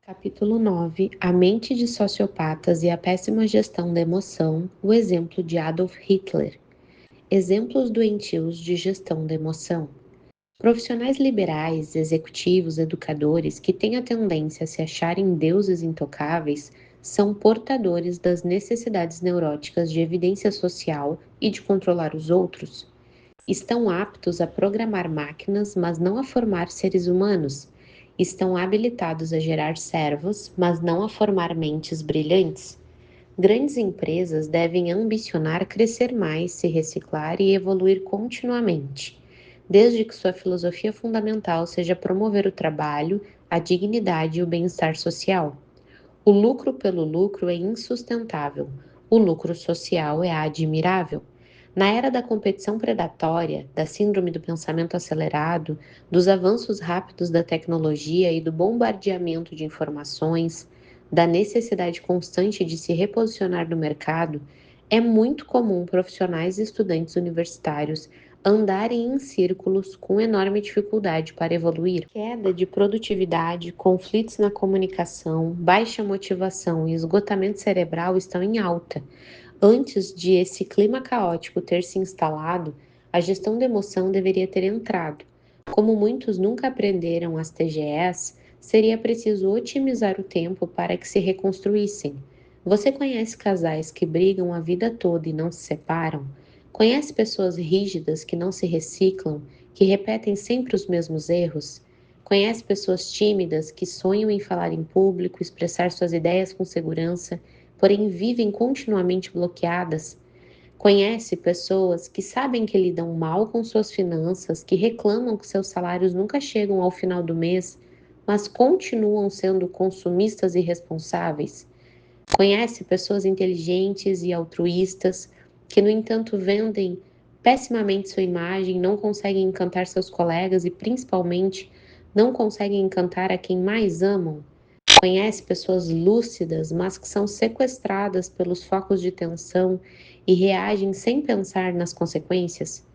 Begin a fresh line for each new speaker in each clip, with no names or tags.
Capítulo 9: A mente de sociopatas e a péssima gestão da emoção, o exemplo de Adolf Hitler. Exemplos doentios de gestão da emoção. Profissionais liberais, executivos, educadores que têm a tendência a se acharem deuses intocáveis são portadores das necessidades neuróticas de evidência social e de controlar os outros. Estão aptos a programar máquinas, mas não a formar seres humanos. Estão habilitados a gerar servos, mas não a formar mentes brilhantes. Grandes empresas devem ambicionar crescer mais, se reciclar e evoluir continuamente, desde que sua filosofia fundamental seja promover o trabalho, a dignidade e o bem-estar social. O lucro pelo lucro é insustentável, o lucro social é admirável. Na era da competição predatória, da síndrome do pensamento acelerado, dos avanços rápidos da tecnologia e do bombardeamento de informações, da necessidade constante de se reposicionar no mercado, é muito comum profissionais e estudantes universitários andarem em círculos com enorme dificuldade para evoluir. Queda de produtividade, conflitos na comunicação, baixa motivação e esgotamento cerebral estão em alta. Antes de esse clima caótico ter se instalado, a gestão da emoção deveria ter entrado. Como muitos nunca aprenderam as TGEs, seria preciso otimizar o tempo para que se reconstruíssem. Você conhece casais que brigam a vida toda e não se separam? Conhece pessoas rígidas que não se reciclam, que repetem sempre os mesmos erros? Conhece pessoas tímidas que sonham em falar em público, expressar suas ideias com segurança, porém vivem continuamente bloqueadas? Conhece pessoas que sabem que lidam mal com suas finanças, que reclamam que seus salários nunca chegam ao final do mês, mas continuam sendo consumistas irresponsáveis? Conhece pessoas inteligentes e altruístas que, no entanto, vendem pessimamente sua imagem, não conseguem encantar seus colegas e, principalmente, não conseguem encantar a quem mais amam? Conhece pessoas lúcidas, mas que são sequestradas pelos focos de tensão e reagem sem pensar nas consequências?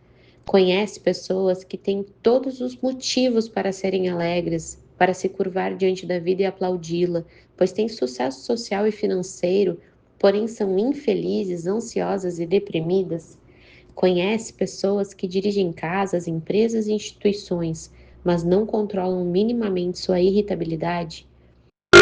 Conhece pessoas que têm todos os motivos para serem alegres, para se curvar diante da vida e aplaudi-la, pois têm sucesso social e financeiro, porém são infelizes, ansiosas e deprimidas? Conhece pessoas que dirigem casas, empresas e instituições, mas não controlam minimamente sua irritabilidade?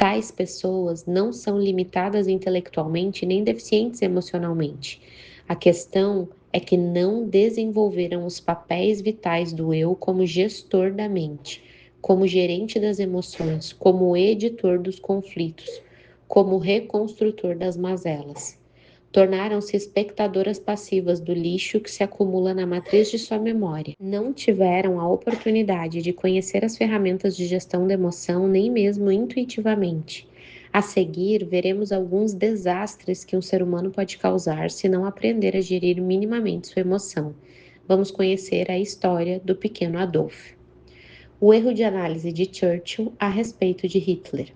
Tais pessoas não são limitadas intelectualmente nem deficientes emocionalmente. A questão é que não desenvolveram os papéis vitais do eu como gestor da mente, como gerente das emoções, como editor dos conflitos, como reconstrutor das mazelas. Tornaram-se espectadoras passivas do lixo que se acumula na matriz de sua memória. Não tiveram a oportunidade de conhecer as ferramentas de gestão da emoção, nem mesmo intuitivamente. A seguir, veremos alguns desastres que um ser humano pode causar se não aprender a gerir minimamente sua emoção. Vamos conhecer a história do pequeno Adolf. O erro de análise de Churchill a respeito de Hitler.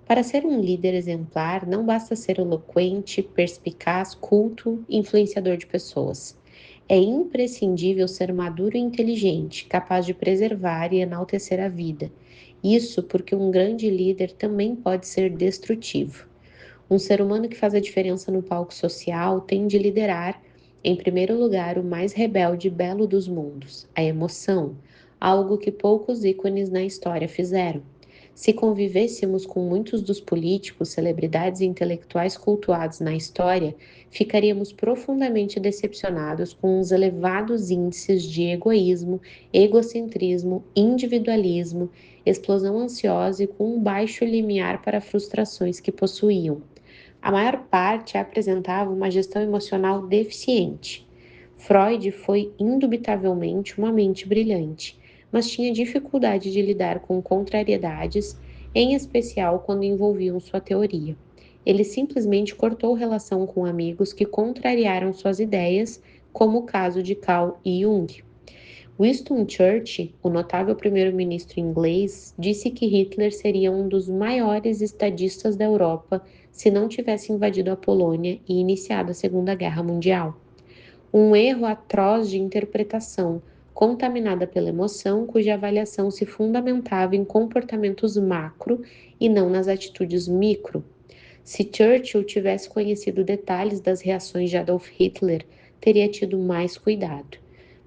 Para ser um líder exemplar, não basta ser eloquente, perspicaz, culto, influenciador de pessoas. É imprescindível ser maduro e inteligente, capaz de preservar e enaltecer a vida. Isso porque um grande líder também pode ser destrutivo. Um ser humano que faz a diferença no palco social tem de liderar, em primeiro lugar, o mais rebelde e belo dos mundos, a emoção, algo que poucos ícones na história fizeram. Se convivêssemos com muitos dos políticos, celebridades e intelectuais cultuados na história, ficaríamos profundamente decepcionados com os elevados índices de egoísmo, egocentrismo, individualismo, explosão ansiosa e com um baixo limiar para frustrações que possuíam. A maior parte apresentava uma gestão emocional deficiente. Freud foi indubitavelmente uma mente brilhante, mas tinha dificuldade de lidar com contrariedades, em especial quando envolviam sua teoria. Ele simplesmente cortou relação com amigos que contrariaram suas ideias, como o caso de Carl Jung. Winston Churchill, o notável primeiro-ministro inglês, disse que Hitler seria um dos maiores estadistas da Europa se não tivesse invadido a Polônia e iniciado a Segunda Guerra Mundial. Um erro atroz de interpretação, contaminada pela emoção, cuja avaliação se fundamentava em comportamentos macro e não nas atitudes micro. Se Churchill tivesse conhecido detalhes das reações de Adolf Hitler, teria tido mais cuidado.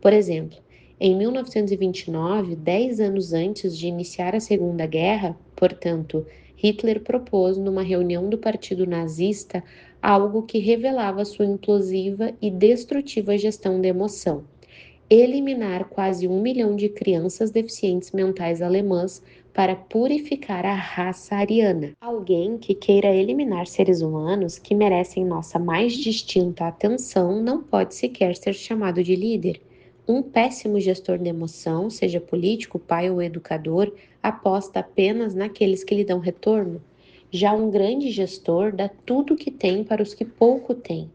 Por exemplo, em 1929, 10 anos antes de iniciar a Segunda Guerra, portanto, Hitler propôs numa reunião do Partido Nazista algo que revelava sua implosiva e destrutiva gestão da emoção: eliminar quase 1 milhão de crianças deficientes mentais alemãs para purificar a raça ariana. Alguém que queira eliminar seres humanos que merecem nossa mais distinta atenção não pode sequer ser chamado de líder. Um péssimo gestor de emoção, seja político, pai ou educador, aposta apenas naqueles que lhe dão retorno. Já um grande gestor dá tudo o que tem para os que pouco têm.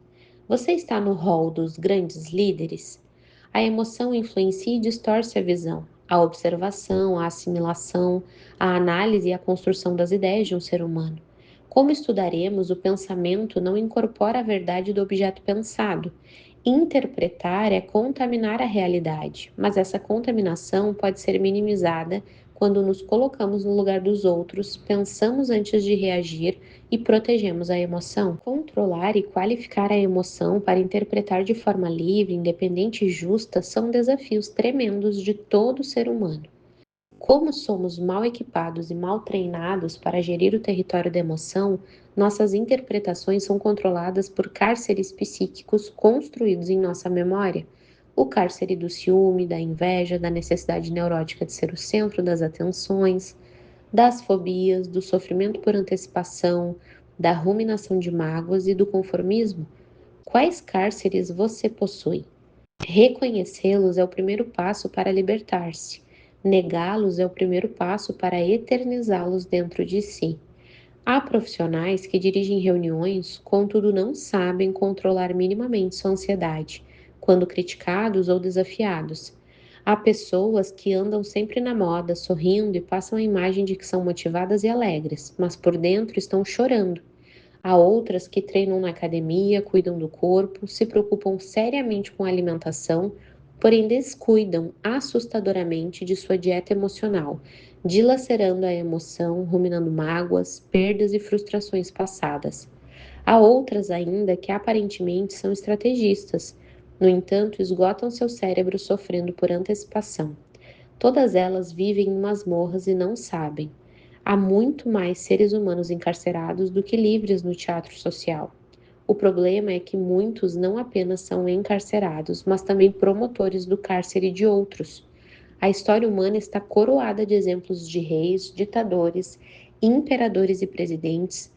Você está no rol dos grandes líderes? A emoção influencia e distorce a visão, a observação, a assimilação, a análise e a construção das ideias de um ser humano. Como estudaremos, o pensamento não incorpora a verdade do objeto pensado. Interpretar é contaminar a realidade, mas essa contaminação pode ser minimizada quando nos colocamos no lugar dos outros, pensamos antes de reagir e protegemos a emoção. Controlar e qualificar a emoção para interpretar de forma livre, independente e justa são desafios tremendos de todo ser humano. Como somos mal equipados e mal treinados para gerir o território da emoção, nossas interpretações são controladas por cárceres psíquicos construídos em nossa memória. O cárcere do ciúme, da inveja, da necessidade neurótica de ser o centro das atenções, das fobias, do sofrimento por antecipação, da ruminação de mágoas e do conformismo. Quais cárceres você possui? Reconhecê-los é o primeiro passo para libertar-se. Negá-los é o primeiro passo para eternizá-los dentro de si. Há profissionais que dirigem reuniões, contudo não sabem controlar minimamente sua ansiedade, quando criticados ou desafiados. Há pessoas que andam sempre na moda, sorrindo e passam a imagem de que são motivadas e alegres, mas por dentro estão chorando. Há outras que treinam na academia, cuidam do corpo, se preocupam seriamente com a alimentação, porém descuidam assustadoramente de sua dieta emocional, dilacerando a emoção, ruminando mágoas, perdas e frustrações passadas. Há outras ainda que aparentemente são estrategistas, no entanto, esgotam seu cérebro sofrendo por antecipação. Todas elas vivem em masmorras e não sabem. Há muito mais seres humanos encarcerados do que livres no teatro social. O problema é que muitos não apenas são encarcerados, mas também promotores do cárcere de outros. A história humana está coroada de exemplos de reis, ditadores, imperadores e presidentes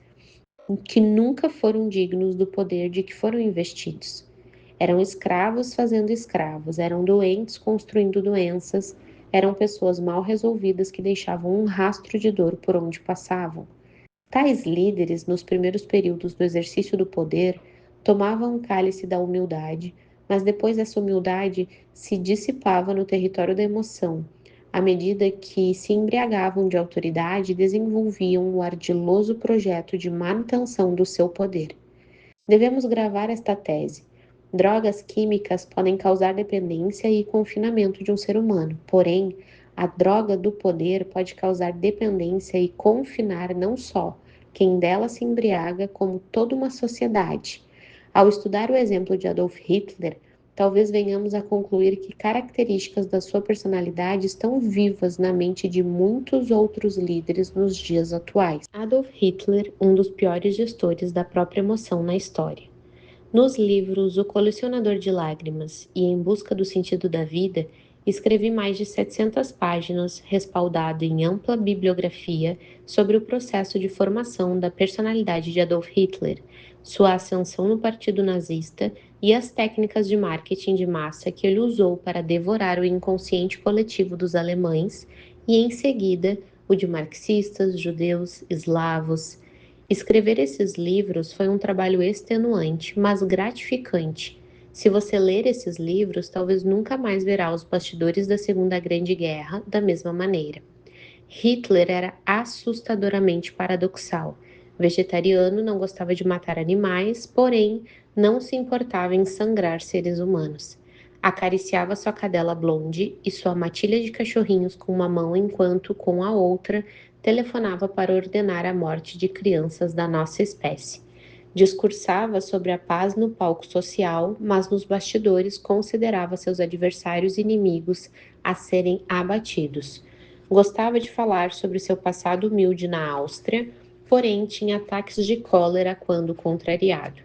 que nunca foram dignos do poder de que foram investidos. Eram escravos fazendo escravos, eram doentes construindo doenças, eram pessoas mal resolvidas que deixavam um rastro de dor por onde passavam. Tais líderes, nos primeiros períodos do exercício do poder, tomavam o cálice da humildade, mas depois essa humildade se dissipava no território da emoção, à medida que se embriagavam de autoridade e desenvolviam o ardiloso projeto de manutenção do seu poder. Devemos gravar esta tese. Drogas químicas podem causar dependência e confinamento de um ser humano, porém, a droga do poder pode causar dependência e confinar não só quem dela se embriaga, como toda uma sociedade. Ao estudar o exemplo de Adolf Hitler, talvez venhamos a concluir que características da sua personalidade estão vivas na mente de muitos outros líderes nos dias atuais. Adolf Hitler, um dos piores gestores da própria emoção na história. Nos livros O Colecionador de Lágrimas e Em Busca do Sentido da Vida, escrevi mais de 700 páginas, respaldado em ampla bibliografia, sobre o processo de formação da personalidade de Adolf Hitler, sua ascensão no Partido Nazista e as técnicas de marketing de massa que ele usou para devorar o inconsciente coletivo dos alemães e, em seguida, o de marxistas, judeus, eslavos. Escrever esses livros foi um trabalho extenuante, mas gratificante. Se você ler esses livros, talvez nunca mais verá os bastidores da Segunda Grande Guerra da mesma maneira. Hitler era assustadoramente paradoxal. Vegetariano, não gostava de matar animais, porém não se importava em sangrar seres humanos. Acariciava sua cadela blonde e sua matilha de cachorrinhos com uma mão enquanto, com a outra, telefonava para ordenar a morte de crianças da nossa espécie. Discursava sobre a paz no palco social, mas nos bastidores considerava seus adversários inimigos a serem abatidos. Gostava de falar sobre seu passado humilde na Áustria, porém tinha ataques de cólera quando contrariado.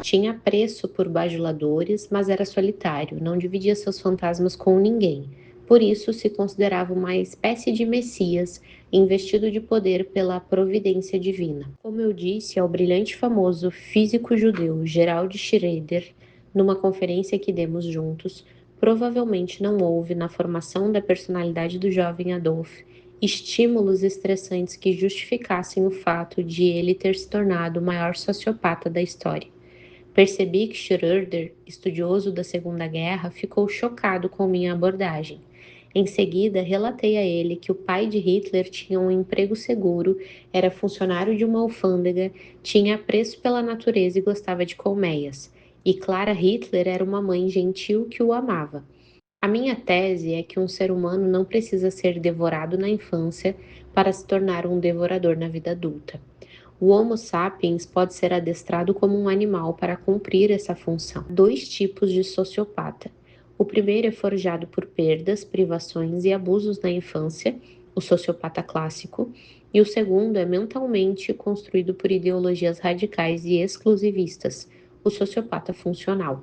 Tinha apreço por bajuladores, mas era solitário, não dividia seus fantasmas com ninguém. Por isso, se considerava uma espécie de messias, investido de poder pela providência divina. Como eu disse ao brilhante e famoso físico judeu Gerald Schroeder, numa conferência que demos juntos, provavelmente não houve na formação da personalidade do jovem Adolf estímulos estressantes que justificassem o fato de ele ter se tornado o maior sociopata da história. Percebi que Schroeder, estudioso da Segunda Guerra, ficou chocado com minha abordagem. Em seguida, relatei a ele que o pai de Hitler tinha um emprego seguro, era funcionário de uma alfândega, tinha apreço pela natureza e gostava de colmeias. E Clara Hitler era uma mãe gentil que o amava. A minha tese é que um ser humano não precisa ser devorado na infância para se tornar um devorador na vida adulta. O Homo sapiens pode ser adestrado como um animal para cumprir essa função. Dois tipos de sociopata. O primeiro é forjado por perdas, privações e abusos na infância, o sociopata clássico, e o segundo é mentalmente construído por ideologias radicais e exclusivistas, o sociopata funcional,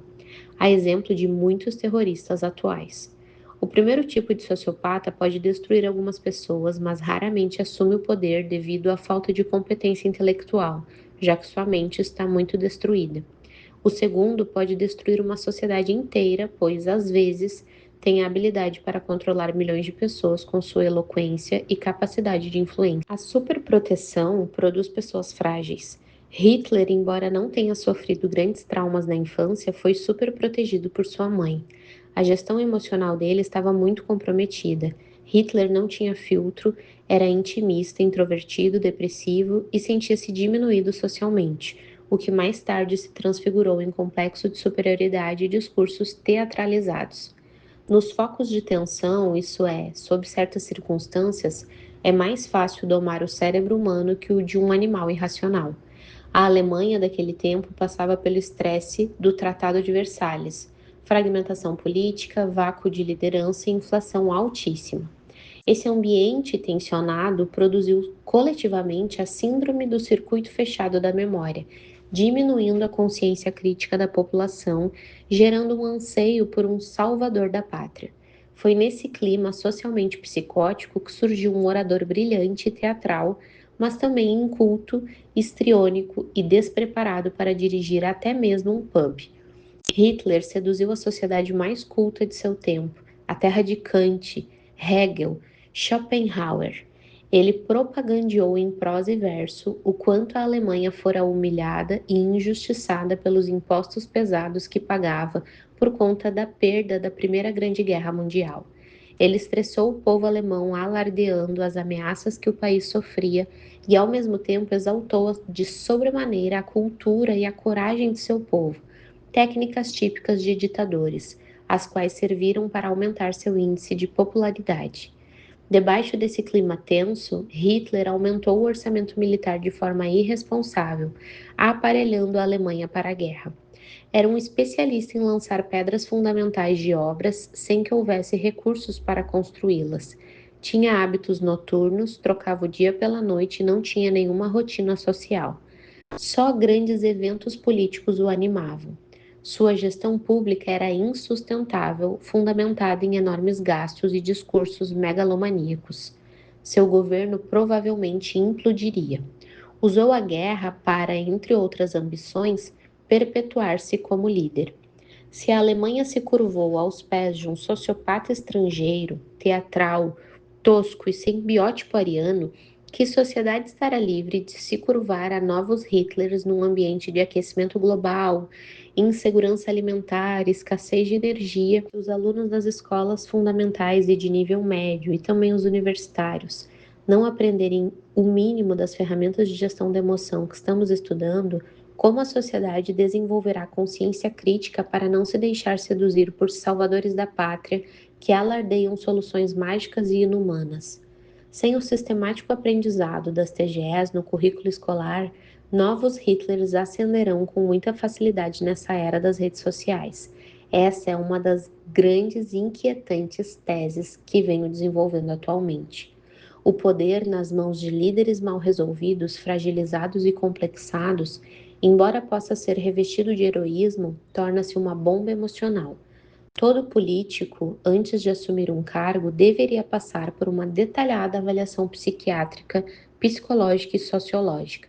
a exemplo de muitos terroristas atuais. O primeiro tipo de sociopata pode destruir algumas pessoas, mas raramente assume o poder devido à falta de competência intelectual, já que sua mente está muito destruída. O segundo pode destruir uma sociedade inteira, pois, às vezes, tem a habilidade para controlar milhões de pessoas com sua eloquência e capacidade de influência. A superproteção produz pessoas frágeis. Hitler, embora não tenha sofrido grandes traumas na infância, foi superprotegido por sua mãe. A gestão emocional dele estava muito comprometida. Hitler não tinha filtro, era intimista, introvertido, depressivo e sentia-se diminuído socialmente, o que mais tarde se transfigurou em complexo de superioridade e discursos teatralizados. Nos focos de tensão, isso é, sob certas circunstâncias, é mais fácil domar o cérebro humano que o de um animal irracional. A Alemanha daquele tempo passava pelo estresse do Tratado de Versalhes, fragmentação política, vácuo de liderança e inflação altíssima. Esse ambiente tensionado produziu coletivamente a síndrome do circuito fechado da memória, diminuindo a consciência crítica da população, gerando um anseio por um salvador da pátria. Foi nesse clima socialmente psicótico que surgiu um orador brilhante e teatral, mas também inculto, histriônico e despreparado para dirigir até mesmo um pub. Hitler seduziu a sociedade mais culta de seu tempo, a terra de Kant, Hegel, Schopenhauer. Ele propagandeou em prosa e verso o quanto a Alemanha fora humilhada e injustiçada pelos impostos pesados que pagava por conta da perda da Primeira Grande Guerra Mundial. Ele estressou o povo alemão alardeando as ameaças que o país sofria e, ao mesmo tempo, exaltou de sobremaneira a cultura e a coragem de seu povo, técnicas típicas de ditadores, as quais serviram para aumentar seu índice de popularidade. Debaixo desse clima tenso, Hitler aumentou o orçamento militar de forma irresponsável, aparelhando a Alemanha para a guerra. Era um especialista em lançar pedras fundamentais de obras sem que houvesse recursos para construí-las. Tinha hábitos noturnos, trocava o dia pela noite e não tinha nenhuma rotina social. Só grandes eventos políticos o animavam. Sua gestão pública era insustentável, fundamentada em enormes gastos e discursos megalomaníacos. Seu governo provavelmente implodiria. Usou a guerra para, entre outras ambições, perpetuar-se como líder. Se a Alemanha se curvou aos pés de um sociopata estrangeiro, teatral, tosco e sem biótipo ariano, que sociedade estará livre de se curvar a novos Hitlers num ambiente de aquecimento global, insegurança alimentar, escassez de energia? Os alunos das escolas fundamentais e de nível médio, e também os universitários, não aprenderem o mínimo das ferramentas de gestão da emoção que estamos estudando, como a sociedade desenvolverá consciência crítica para não se deixar seduzir por salvadores da pátria que alardeiam soluções mágicas e inumanas? Sem o sistemático aprendizado das TGEs no currículo escolar, novos Hitlers ascenderão com muita facilidade nessa era das redes sociais. Essa é uma das grandes e inquietantes teses que venho desenvolvendo atualmente. O poder nas mãos de líderes mal resolvidos, fragilizados e complexados, embora possa ser revestido de heroísmo, torna-se uma bomba emocional. Todo político, antes de assumir um cargo, deveria passar por uma detalhada avaliação psiquiátrica, psicológica e sociológica.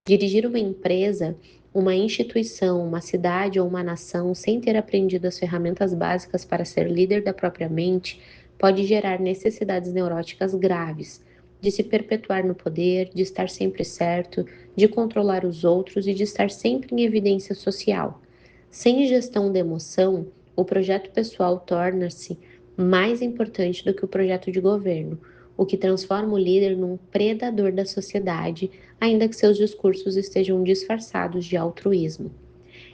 Dirigir uma empresa, uma instituição, uma cidade ou uma nação sem ter aprendido as ferramentas básicas para ser líder da própria mente pode gerar necessidades neuróticas graves, de se perpetuar no poder, de estar sempre certo, de controlar os outros e de estar sempre em evidência social. Sem gestão da emoção, o projeto pessoal torna-se mais importante do que o projeto de governo, o que transforma o líder num predador da sociedade, ainda que seus discursos estejam disfarçados de altruísmo.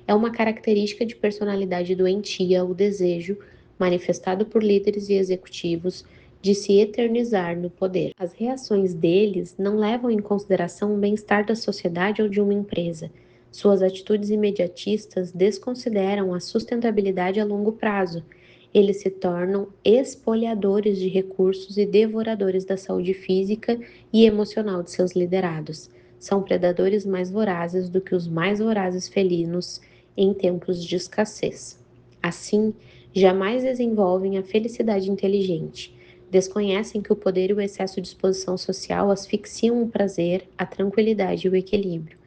É uma característica de personalidade doentia o desejo, manifestado por líderes e executivos, de se eternizar no poder. As reações deles não levam em consideração o bem-estar da sociedade ou de uma empresa. Suas atitudes imediatistas desconsideram a sustentabilidade a longo prazo. Eles se tornam espoliadores de recursos e devoradores da saúde física e emocional de seus liderados. São predadores mais vorazes do que os mais vorazes felinos em tempos de escassez. Assim, jamais desenvolvem a felicidade inteligente. Desconhecem que o poder e o excesso de exposição social asfixiam o prazer, a tranquilidade e o equilíbrio.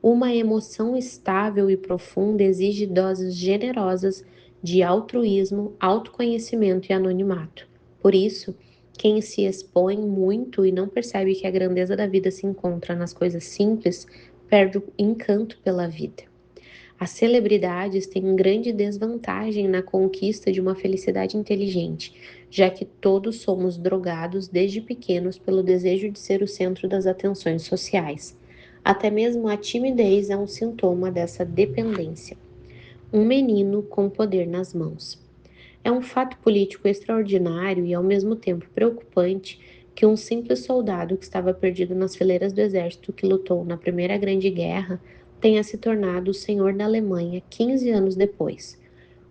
Uma emoção estável e profunda exige doses generosas de altruísmo, autoconhecimento e anonimato. Por isso, quem se expõe muito e não percebe que a grandeza da vida se encontra nas coisas simples, perde o encanto pela vida. As celebridades têm grande desvantagem na conquista de uma felicidade inteligente, já que todos somos drogados desde pequenos pelo desejo de ser o centro das atenções sociais. Até mesmo a timidez é um sintoma dessa dependência. Um menino com poder nas mãos. É um fato político extraordinário e ao mesmo tempo preocupante que um simples soldado que estava perdido nas fileiras do exército que lutou na Primeira Grande Guerra tenha se tornado o senhor da Alemanha 15 anos depois.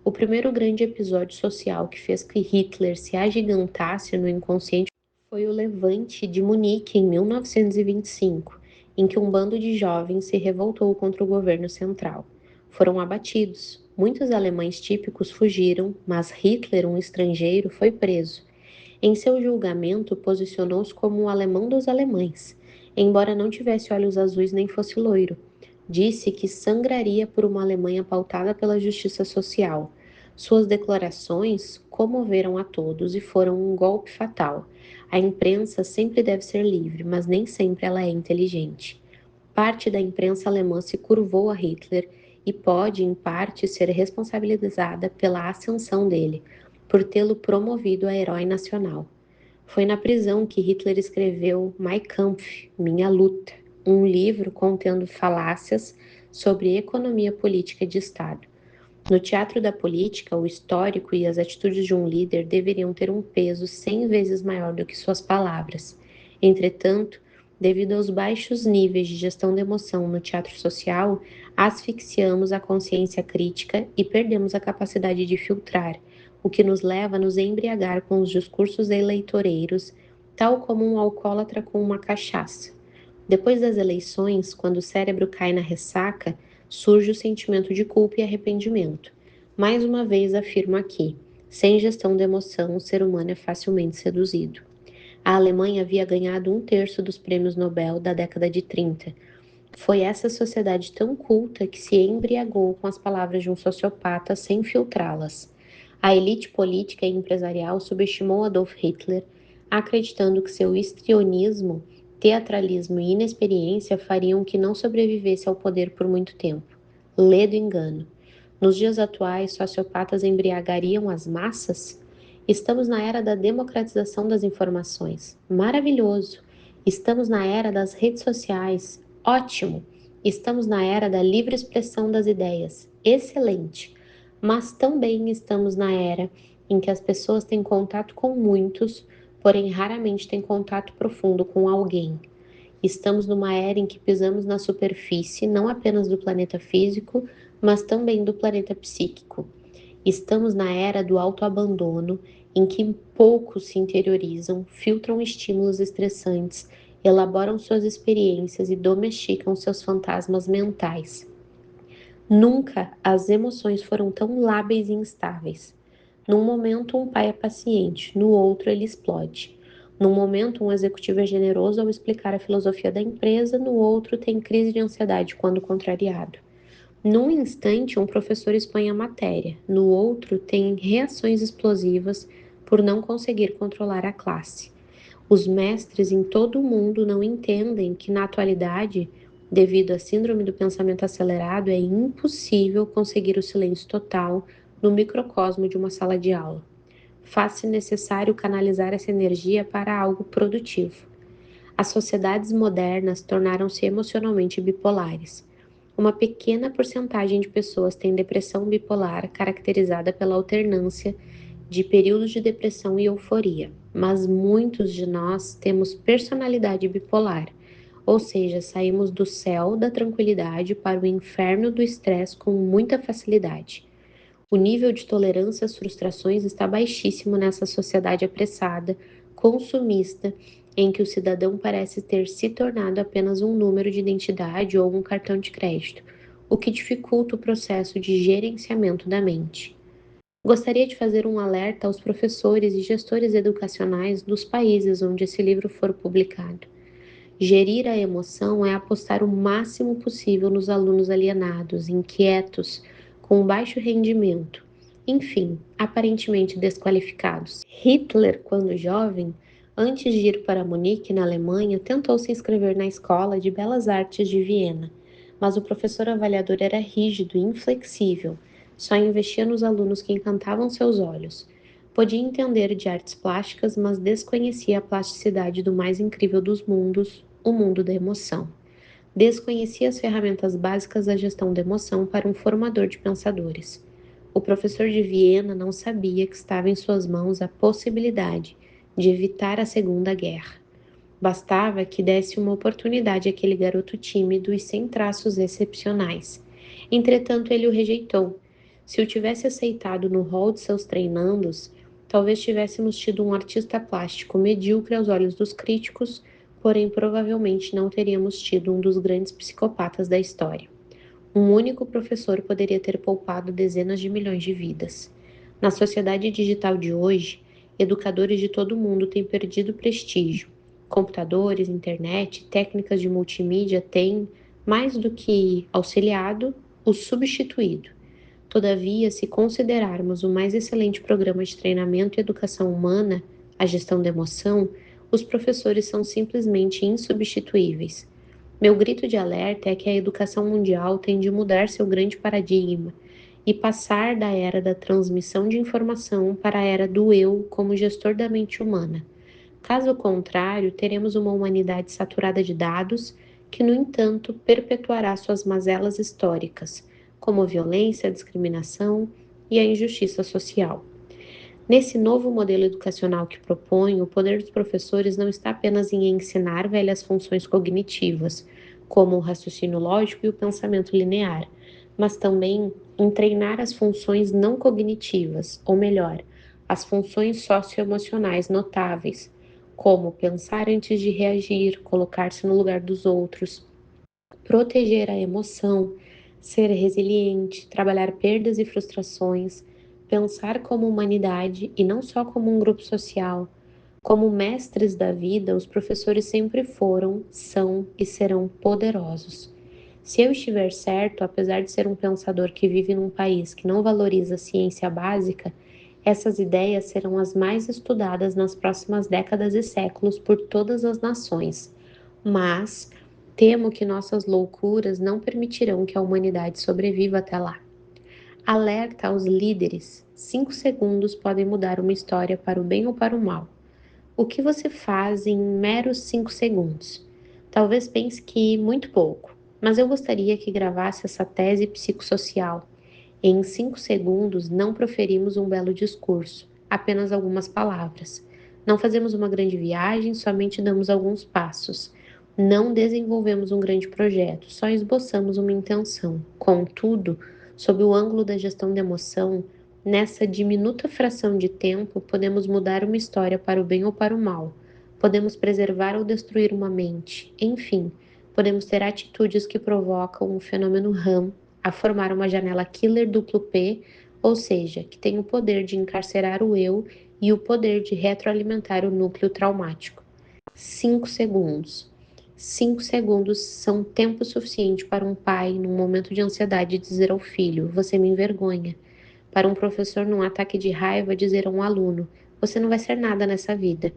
O primeiro grande episódio social que fez que Hitler se agigantasse no inconsciente foi o Levante de Munique em 1925, em que um bando de jovens se revoltou contra o governo central. Foram abatidos. Muitos alemães típicos fugiram, mas Hitler, um estrangeiro, foi preso. Em seu julgamento, posicionou-se como um alemão dos alemães, embora não tivesse olhos azuis nem fosse loiro. Disse que sangraria por uma Alemanha pautada pela justiça social. Suas declarações comoveram a todos e foram um golpe fatal. A imprensa sempre deve ser livre, mas nem sempre ela é inteligente. Parte da imprensa alemã se curvou a Hitler e pode, em parte, ser responsabilizada pela ascensão dele, por tê-lo promovido a herói nacional. Foi na prisão que Hitler escreveu Mein Kampf, Minha Luta, um livro contendo falácias sobre economia política de Estado. No teatro da política, o histórico e as atitudes de um líder deveriam ter um peso 100 vezes maior do que suas palavras. Entretanto, devido aos baixos níveis de gestão da emoção no teatro social, asfixiamos a consciência crítica e perdemos a capacidade de filtrar, o que nos leva a nos embriagar com os discursos eleitoreiros, tal como um alcoólatra com uma cachaça. Depois das eleições, quando o cérebro cai na ressaca, surge o sentimento de culpa e arrependimento. Mais uma vez afirmo aqui, sem gestão da emoção, o ser humano é facilmente seduzido. A Alemanha havia ganhado um terço dos prêmios Nobel da década de 30. Foi essa sociedade tão culta que se embriagou com as palavras de um sociopata sem filtrá-las. A elite política e empresarial subestimou Adolf Hitler, acreditando que seu histrionismo, teatralismo e inexperiência fariam que não sobrevivesse ao poder por muito tempo. Ledo engano. Nos dias atuais, sociopatas embriagariam as massas? Estamos na era da democratização das informações. Maravilhoso! Estamos na era das redes sociais. Ótimo! Estamos na era da livre expressão das ideias. Excelente! Mas também estamos na era em que as pessoas têm contato com muitos, porém raramente têm contato profundo com alguém. Estamos numa era em que pisamos na superfície não apenas do planeta físico, mas também do planeta psíquico. Estamos na era do autoabandono, em que poucos se interiorizam, filtram estímulos estressantes, elaboram suas experiências e domesticam seus fantasmas mentais. Nunca as emoções foram tão lábeis e instáveis. Num momento, um pai é paciente, no outro, ele explode. Num momento, um executivo é generoso ao explicar a filosofia da empresa, no outro, tem crise de ansiedade quando contrariado. Num instante, um professor expõe a matéria, no outro, tem reações explosivas por não conseguir controlar a classe. Os mestres em todo o mundo não entendem que, na atualidade, devido à síndrome do pensamento acelerado, é impossível conseguir o silêncio total no microcosmo de uma sala de aula. Faz-se necessário canalizar essa energia para algo produtivo. As sociedades modernas tornaram-se emocionalmente bipolares. Uma pequena porcentagem de pessoas tem depressão bipolar, caracterizada pela alternância de períodos de depressão e euforia, mas muitos de nós temos personalidade bipolar, ou seja, saímos do céu da tranquilidade para o inferno do estresse com muita facilidade. O nível de tolerância às frustrações está baixíssimo nessa sociedade apressada, consumista, em que o cidadão parece ter se tornado apenas um número de identidade ou um cartão de crédito, o que dificulta o processo de gerenciamento da mente. Gostaria de fazer um alerta aos professores e gestores educacionais dos países onde esse livro for publicado. Gerir a emoção é apostar o máximo possível nos alunos alienados, inquietos, com baixo rendimento, enfim, aparentemente desqualificados. Hitler, quando jovem, antes de ir para Munique, na Alemanha, tentou se inscrever na Escola de Belas Artes de Viena, mas o professor avaliador era rígido e inflexível, só investia nos alunos que encantavam seus olhos. Podia entender de artes plásticas, mas desconhecia a plasticidade do mais incrível dos mundos, o mundo da emoção. Desconhecia as ferramentas básicas da gestão da emoção para um formador de pensadores. O professor de Viena não sabia que estava em suas mãos a possibilidade de evitar a Segunda Guerra. Bastava que desse uma oportunidade àquele garoto tímido e sem traços excepcionais. Entretanto, ele o rejeitou. Se o tivesse aceitado no rol de seus treinandos, talvez tivéssemos tido um artista plástico medíocre aos olhos dos críticos, porém provavelmente não teríamos tido um dos grandes psicopatas da história. Um único professor poderia ter poupado dezenas de milhões de vidas. Na sociedade digital de hoje, educadores de todo o mundo têm perdido prestígio. Computadores, internet, técnicas de multimídia têm, mais do que auxiliado, o substituído. Todavia, se considerarmos o mais excelente programa de treinamento e educação humana, a gestão da emoção, os professores são simplesmente insubstituíveis. Meu grito de alerta é que a educação mundial tem de mudar seu grande paradigma e passar da era da transmissão de informação para a era do eu como gestor da mente humana. Caso contrário, teremos uma humanidade saturada de dados que, no entanto, perpetuará suas mazelas históricas, como a violência, a discriminação e a injustiça social. Nesse novo modelo educacional que proponho, o poder dos professores não está apenas em ensinar velhas funções cognitivas, como o raciocínio lógico e o pensamento linear, mas também em treinar as funções não cognitivas, ou melhor, as funções socioemocionais notáveis, como pensar antes de reagir, colocar-se no lugar dos outros, proteger a emoção, ser resiliente, trabalhar perdas e frustrações, pensar como humanidade e não só como um grupo social. Como mestres da vida, os professores sempre foram, são e serão poderosos. Se eu estiver certo, apesar de ser um pensador que vive num país que não valoriza a ciência básica, essas ideias serão as mais estudadas nas próximas décadas e séculos por todas as nações. Mas temo que nossas loucuras não permitirão que a humanidade sobreviva até lá. Alerta aos líderes: 5 segundos podem mudar uma história para o bem ou para o mal. O que você faz em meros 5 segundos? Talvez pense que muito pouco, mas eu gostaria que gravasse essa tese psicossocial. Em 5 segundos, não proferimos um belo discurso, apenas algumas palavras. Não fazemos uma grande viagem, somente damos alguns passos. Não desenvolvemos um grande projeto, só esboçamos uma intenção. Contudo, sob o ângulo da gestão da emoção, nessa diminuta fração de tempo, podemos mudar uma história para o bem ou para o mal. Podemos preservar ou destruir uma mente. Enfim, podemos ter atitudes que provocam o fenômeno RAM a formar uma janela killer duplo P, ou seja, que tem o poder de encarcerar o eu e o poder de retroalimentar o núcleo traumático. 5 segundos. 5 segundos são tempo suficiente para um pai, num momento de ansiedade, dizer ao filho: Você me envergonha. Para um professor, num ataque de raiva, dizer a um aluno: Você não vai ser nada nessa vida.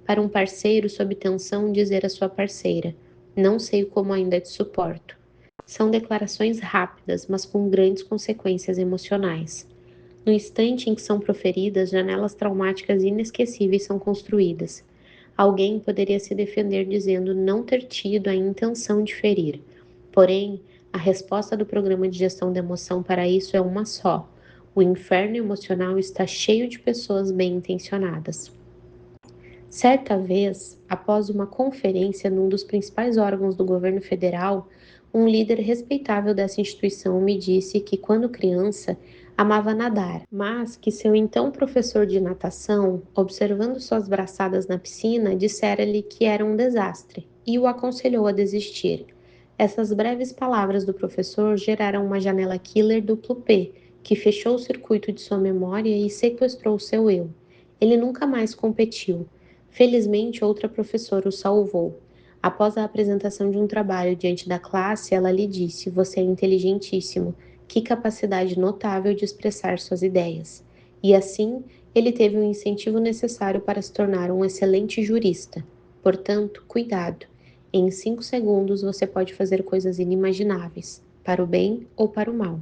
Para um parceiro sob tensão, dizer à sua parceira: Não sei como ainda te suporto. São declarações rápidas, mas com grandes consequências emocionais. No instante em que são proferidas, janelas traumáticas inesquecíveis são construídas. Alguém poderia se defender dizendo não ter tido a intenção de ferir. Porém, a resposta do programa de gestão da emoção para isso é uma só: o inferno emocional está cheio de pessoas bem-intencionadas. Certa vez, após uma conferência num dos principais órgãos do governo federal, um líder respeitável dessa instituição me disse que, quando criança, amava nadar, mas que seu então professor de natação, observando suas braçadas na piscina, dissera-lhe que era um desastre e o aconselhou a desistir. Essas breves palavras do professor geraram uma janela killer duplo P, que fechou o circuito de sua memória e sequestrou seu eu. Ele nunca mais competiu. Felizmente, outra professora o salvou. Após a apresentação de um trabalho diante da classe, ela lhe disse: Você é inteligentíssimo, que capacidade notável de expressar suas ideias. E assim, ele teve o incentivo necessário para se tornar um excelente jurista. Portanto, cuidado. Em 5 segundos você pode fazer coisas inimagináveis, para o bem ou para o mal.